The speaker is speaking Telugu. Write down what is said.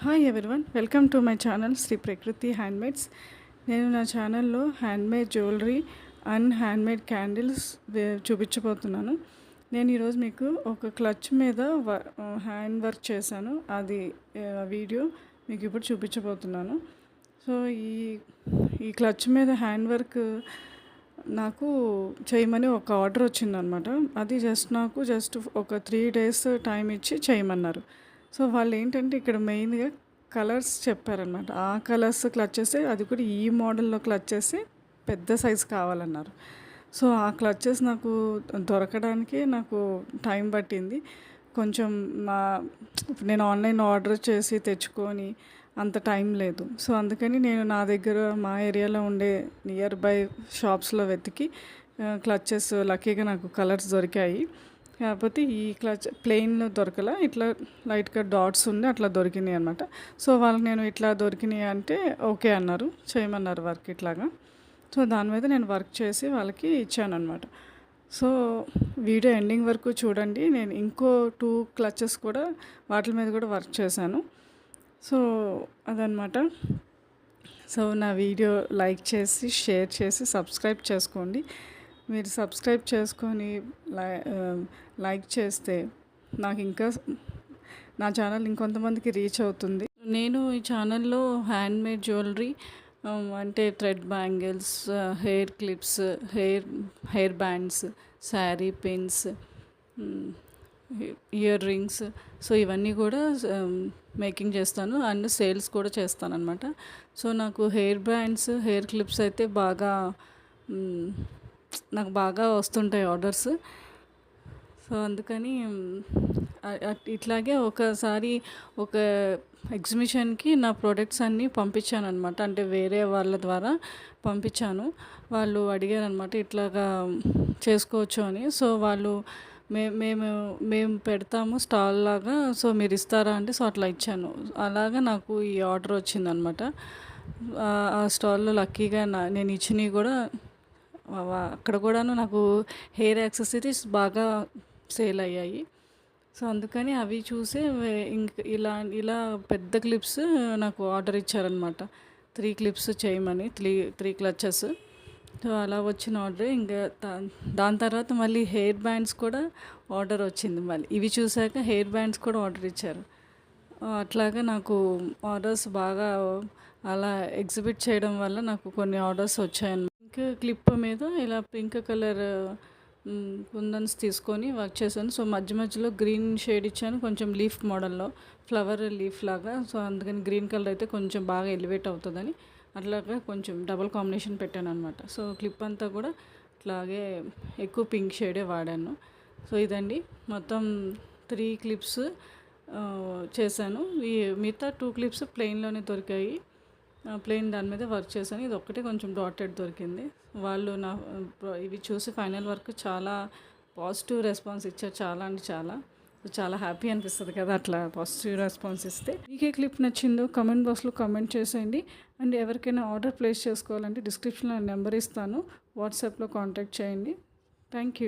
Hi everyone, welcome to my channel Shri Prakriti handmades. నేను నా ఛానల్లో handmade jewellery and handmade candles చూపించబోతున్నాను. నేను ఈరోజు మీకు ఒక క్లచ్ మీద హ్యాండ్ వర్క్ చేశాను. అది వీడియో మీకు ఇప్పుడు చూపించబోతున్నాను. సో ఈ క్లచ్ మీద హ్యాండ్ వర్క్ నాకు చేయమని ఒక ఆర్డర్ వచ్చిందనమాట. అది నాకు ఒక 3 days టైం ఇచ్చి చేయమన్నారు. సో వాళ్ళు ఏంటంటే ఇక్కడ మెయిన్గా కలర్స్ చెప్పారనమాట. ఆ కలర్స్ క్లచెస్, అది కూడా ఈ మోడల్లో క్లచెస్ పెద్ద సైజు కావాలన్నారు. సో ఆ క్లచెస్ నాకు దొరకడానికి నాకు టైం పట్టింది కొంచెం. నేను ఆన్లైన్ ఆర్డర్ చేసి తెచ్చుకొని అంత టైం లేదు. సో అందుకని నేను నా దగ్గర మా ఏరియాలో ఉండే నియర్ బై షాప్స్లో వెతికి క్లచెస్ లక్కీగా నాకు కలర్స్ దొరికాయి. కాకపోతే ఈ క్లచ్ ప్లెయిన్లో దొరకలా, ఇట్లా లైట్గా డాట్స్ ఉండి అట్లా దొరికినాయి అనమాట. సో వాళ్ళకి నేను ఇట్లా దొరికినాయి అంటే ఓకే అన్నారు, చేయమన్నారు వర్క్ ఇట్లాగా. సో దాని మీద నేను వర్క్ చేసి వాళ్ళకి ఇచ్చాను అనమాట. సో వీడియో ఎండింగ్ వరకు చూడండి. నేను ఇంకో 2 క్లచెస్ కూడా వాటి మీద కూడా వర్క్ చేశాను. సో అదనమాట. సో నా వీడియో లైక్ చేసి షేర్ చేసి సబ్స్క్రైబ్ చేసుకోండి. మీరు సబ్స్క్రైబ్ చేసుకొని లైక్ చేస్తే నాకు ఇంకా నా ఛానల్ ఇంకొంతమందికి రీచ్ అవుతుంది. నేను ఈ ఛానల్లో హ్యాండ్మేడ్ జ్యువెలరీ అంటే thread bangles, hair clips, hair bands, sari pins, ear rings, so ఇవన్నీ కూడా మేకింగ్ చేస్తాను అండ్ సేల్స్ కూడా చేస్తాను అనమాట. సో నాకు హెయిర్ బ్యాండ్స్, హెయిర్ క్లిప్స్ అయితే నాకు బాగా వస్తుంటాయి ఆర్డర్స్. సో అందుకని ఇట్లాగే ఒకసారి ఒక ఎగ్జిబిషన్కి నా ప్రోడక్ట్స్ అన్నీ పంపించాను అనమాట. అంటే వేరే వాళ్ళ ద్వారా పంపించాను. వాళ్ళు అడిగారు అనమాట ఇట్లాగా చేసుకోవచ్చు అని. సో వాళ్ళు మేము పెడతాము స్టాల్ లాగా, సో మీరు ఇస్తారా అంటే సో అట్లా ఇచ్చాను. అలాగా నాకు ఈ ఆర్డర్ వచ్చిందనమాట. ఆ స్టాల్లో లక్కీగా నేను ఇచ్చినవి కూడా అక్కడ కూడాను నాకు హెయిర్ యాక్సెసరీస్ బాగా సేల్ అయ్యాయి. సో అందుకని అవి చూసి ఇలా పెద్ద క్లిప్స్ నాకు ఆర్డర్ ఇచ్చారనమాట. 3 క్లిప్స్ చేయమని, 3 క్లచెస్. సో అలా వచ్చిన ఆర్డర్. ఇంకా దాని తర్వాత మళ్ళీ హెయిర్ బ్యాండ్స్ కూడా ఆర్డర్ వచ్చింది. మళ్ళీ ఇవి చూసాక హెయిర్ బ్యాండ్స్ కూడా ఆర్డర్ ఇచ్చారు. అట్లాగా నాకు ఆర్డర్స్ బాగా అలా ఎగ్జిబిట్ చేయడం వల్ల నాకు కొన్ని ఆర్డర్స్ వచ్చాయన్నమాట. క్లిప్ మీద ఇలా పింక్ కలర్ కుందన్స్ తీసుకొని వర్క్ చేశాను. సో మధ్యలో గ్రీన్ షేడ్ ఇచ్చాను, కొంచెం లీఫ్ మోడల్లో, ఫ్లవర్ లీఫ్ లాగా. సో అందుకని గ్రీన్ కలర్ అయితే కొంచెం బాగా ఎలివేట్ అవుతుందని అట్లాగా కొంచెం డబుల్ కాంబినేషన్ పెట్టాను అనమాట. సో క్లిప్ అంతా కూడా అట్లాగే ఎక్కువ పింక్ షేడే వాడాను. సో ఇదండి మొత్తం 3 క్లిప్స్ చేశాను. ఈ మిగతా 2 క్లిప్స్ ప్లెయిన్లోనే దొరికాయి. ప్లెయిన్ దాని మీద వర్క్ చేశాను. ఇది ఒక్కటే కొంచెం డాటెడ్ దొరికింది. వాళ్ళు ఇవి చూసి ఫైనల్ వర్క్ చాలా పాజిటివ్ రెస్పాన్స్ ఇచ్చారు. చాలా అంటే చాలా హ్యాపీ అనిపిస్తుంది కదా అట్లా పాజిటివ్ రెస్పాన్స్ ఇస్తే. మీకే క్లిప్ నచ్చిందో కమెంట్ బాక్స్లో కమెంట్ చేసేయండి. అండ్ ఎవరికైనా ఆర్డర్ ప్లేస్ చేసుకోవాలంటే డిస్క్రిప్షన్లో నెంబర్ ఇస్తాను, వాట్సాప్లో కాంటాక్ట్ చేయండి. Thank you.